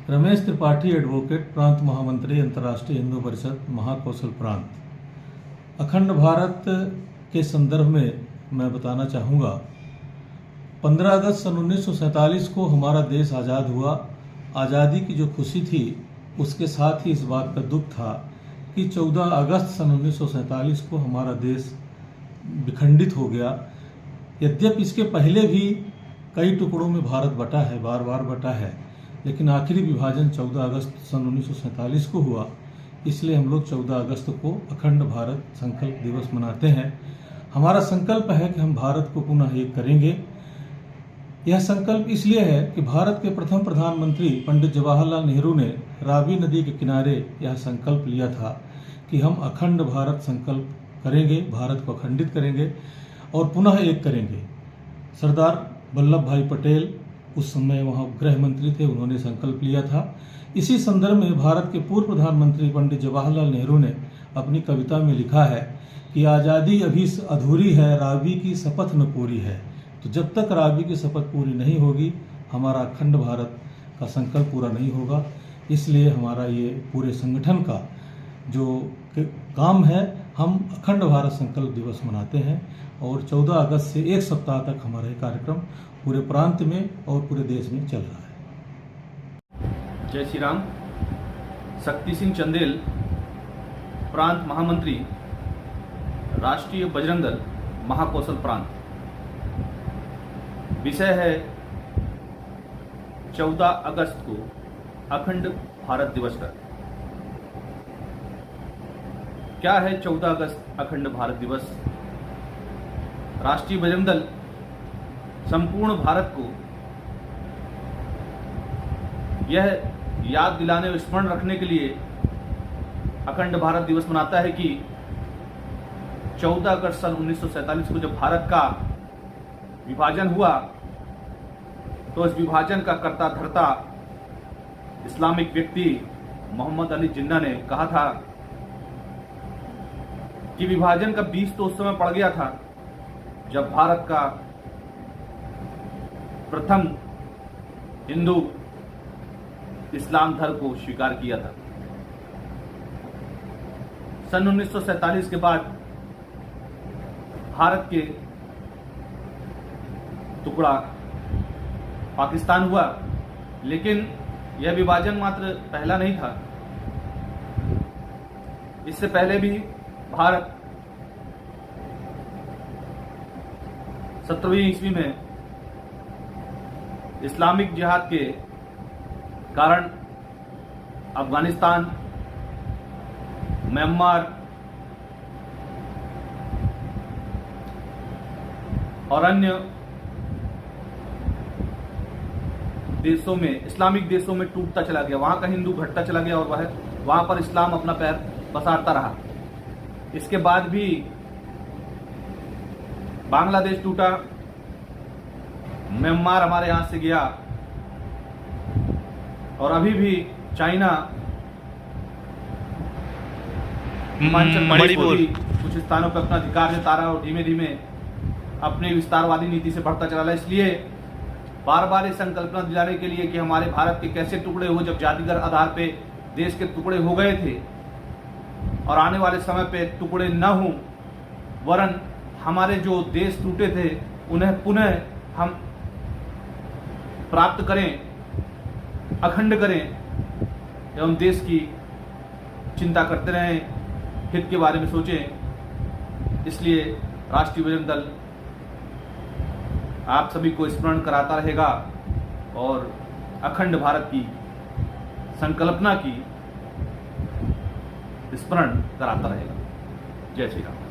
Ramesh Tripathi advocate, प्रांत महामंत्री, अंतर्राष्ट्रीय हिंदू परिषद, महाकौशल प्रांत। अखंड भारत के संदर्भ में मैं बताना चाहूँगा, 15 अगस्त सन 1947 को हमारा देश आज़ाद हुआ। आज़ादी की जो खुशी थी उसके साथ ही इस बात का दुख था कि 14 अगस्त सन 1947 को हमारा देश विखंडित हो गया। यद्यपि इसके पहले भी कई टुकड़ों में भारत बटा है, बार बार बटा है, लेकिन आखिरी विभाजन 14 अगस्त सन 1947 को हुआ। इसलिए हम लोग 14 अगस्त को अखंड भारत संकल्प दिवस मनाते हैं। हमारा संकल्प है कि हम भारत को पुनः एक करेंगे। यह संकल्प इसलिए है कि भारत के प्रथम प्रधानमंत्री पंडित जवाहरलाल नेहरू ने रावी नदी के किनारे यह संकल्प लिया था कि हम अखंड भारत संकल्प करेंगे, भारत को अखंडित करेंगे और पुनः एक करेंगे। सरदार वल्लभ भाई पटेल उस समय वहाँ गृह मंत्री थे, उन्होंने संकल्प लिया था। इसी संदर्भ में भारत के पूर्व प्रधानमंत्री पंडित जवाहरलाल नेहरू ने अपनी कविता में लिखा है कि आज़ादी अभी अधूरी है, रावी की शपथ न पूरी है। तो जब तक रावी की शपथ पूरी नहीं होगी, हमारा अखंड भारत का संकल्प पूरा नहीं होगा। इसलिए हमारा ये पूरे संगठन का जो काम है, हम अखंड भारत संकल्प दिवस मनाते हैं और 14 अगस्त से एक सप्ताह तक हमारा ये कार्यक्रम पूरे प्रांत में और पूरे देश में चल रहा है। जय श्री राम। शक्ति सिंह चंदेल, प्रांत महामंत्री, राष्ट्रीय बजरंग दल, महाकौशल प्रांत। विषय है 14 अगस्त को अखंड भारत दिवस का। क्या है 14 अगस्त अखंड भारत दिवस? राष्ट्रीय बजरंग दल संपूर्ण भारत को यह याद दिलाने और स्मरण रखने के लिए अखंड भारत दिवस मनाता है कि 14 अगस्त सन 1947 को जब भारत का विभाजन हुआ तो इस विभाजन का कर्ता धर्ता इस्लामिक व्यक्ति मोहम्मद अली जिन्ना ने कहा था कि विभाजन का बीज तो उस समय पड़ गया था जब भारत का प्रथम हिंदू इस्लाम धर्म को स्वीकार किया था। सन 1947 के बाद भारत के टुकड़ा पाकिस्तान हुआ, लेकिन यह विभाजन मात्र पहला नहीं था। इससे पहले भी भारत 17वीं ईस्वी में इस्लामिक जिहाद के कारण अफगानिस्तान, म्यांमार और अन्य देशों में, इस्लामिक देशों में टूटता चला गया। वहां का हिंदू घटता चला गया और वहां पर इस्लाम अपना पैर पसारता रहा। इसके बाद भी बांग्लादेश टूटा, म्यांमार हमारे यहां से गया और अभी भी चाइना, मणिपुर कुछ स्थानों पर अपना अधिकार जता रहा और धीमे धीमे अपनी विस्तारवादी नीति से बढ़ता चला रहा। इसलिए बार बार ये संकल्पना दिलाने के लिए कि हमारे भारत के कैसे टुकड़े हुए जब जातिगत आधार पे देश के टुकड़े हो गए थे और आने वाले समय पे टुकड़े न हों, वरन हमारे जो देश टूटे थे उन्हें पुनः हम प्राप्त करें, अखंड करें एवं देश की चिंता करते रहें, हित के बारे में सोचें। इसलिए राष्ट्रीय बजरंग दल आप सभी को स्मरण कराता रहेगा और अखंड भारत की संकल्पना की स्मरण कराता रहेगा। जय श्री राम।